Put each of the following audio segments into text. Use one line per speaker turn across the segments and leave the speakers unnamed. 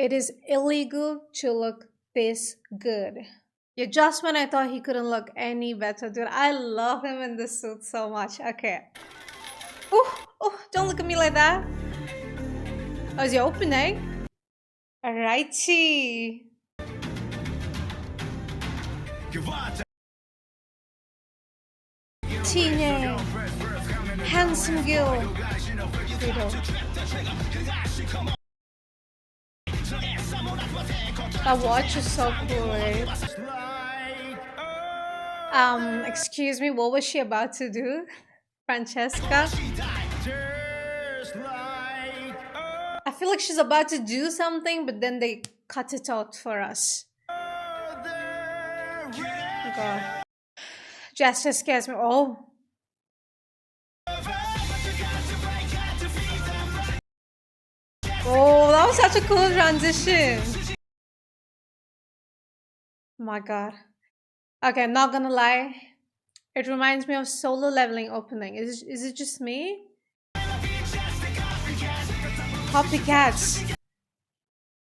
It is illegal to look this good. Yeah, just when I thought he couldn't look any better, dude. I love him in this suit so much. Okay. Oh, don't look at me like that. Oh, is he opening? Alrighty. Teenage. Handsome girl. That watch is so cool, right? Excuse me, what was she about to do? Francesca? I feel like she's about to do something, but then they cut it out for us. Oh God. Jester scares me. Oh. Oh, that was such a cool transition. Oh my God. Okay, I'm not gonna lie. It reminds me of Solo Leveling opening. Is it just me? Copycats.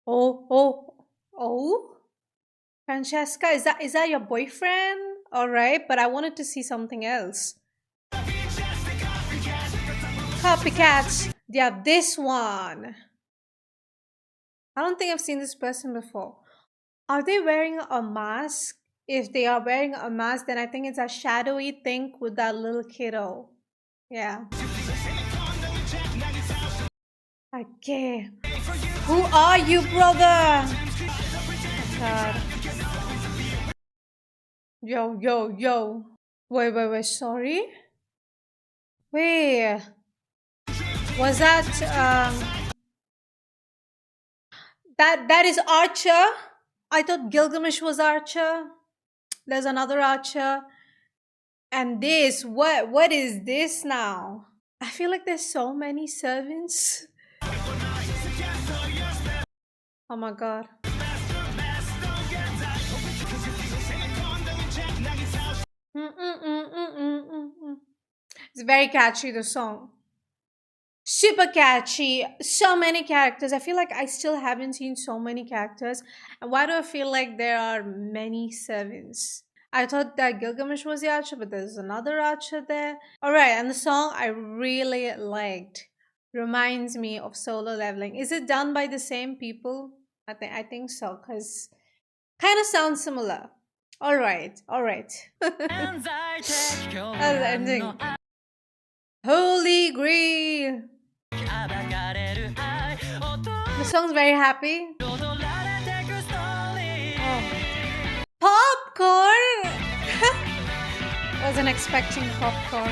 Oh. Francesca, is that your boyfriend? All right, but I wanted to see something else. Copycats. Yeah, this one. I don't think I've seen this person before. Are they wearing a mask? If they are wearing a mask, then I think it's a shadowy thing with that little kiddo. Yeah. Okay. Who are you, brother? Oh, God. Yo. Wait, sorry? Wait. Was that, that is Archer? I thought Gilgamesh was Archer. There's another Archer. And this, what is this now? I feel like there's so many servants. Oh my God. It's very catchy, the song. Super catchy. So many characters. I feel like I still haven't seen so many characters. And why do I feel like there are many servants? I thought that Gilgamesh was the archer, but there's another archer there. Alright, and the song I really liked. Reminds me of Solo Leveling. Is it done by the same people? I think so, because kind of sounds similar. Alright. That's the ending. Holy Grail. The song's very happy. Oh. Popcorn! Wasn't expecting popcorn.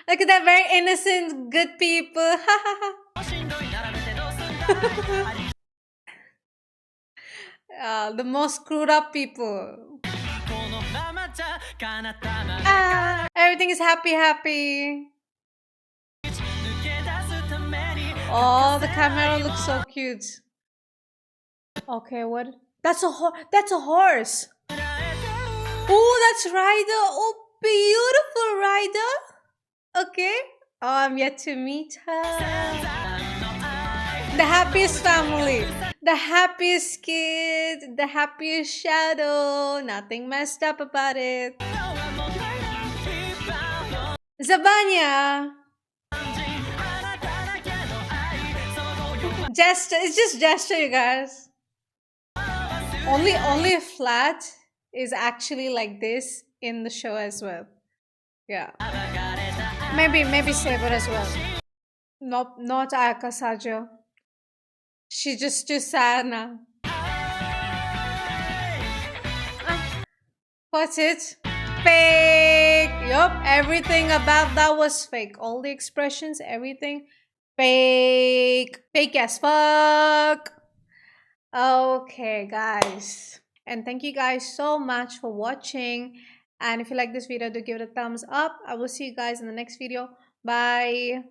Look at that, very innocent, good people. The most screwed up people. Everything is happy. Oh, the camera looks so cute. Okay, what? That's a horse. Oh, that's Ryder. Oh, beautiful Ryder. Okay. Oh, I'm yet to meet her. The happiest family. The happiest kid. The happiest shadow. Nothing messed up about it. Zabanya. Jester. It's just Jester, you guys. Only Flat is actually like this in the show as well. Yeah. Maybe Saber as well. Nope, not Ayaka Sajo. She's just too sad now. What's it? Fake. Yup, everything about that was fake. All the expressions, everything fake. Fake as fuck. Okay, guys. And thank you guys so much for watching. And if you like this video, do give it a thumbs up. I will see you guys in the next video. Bye.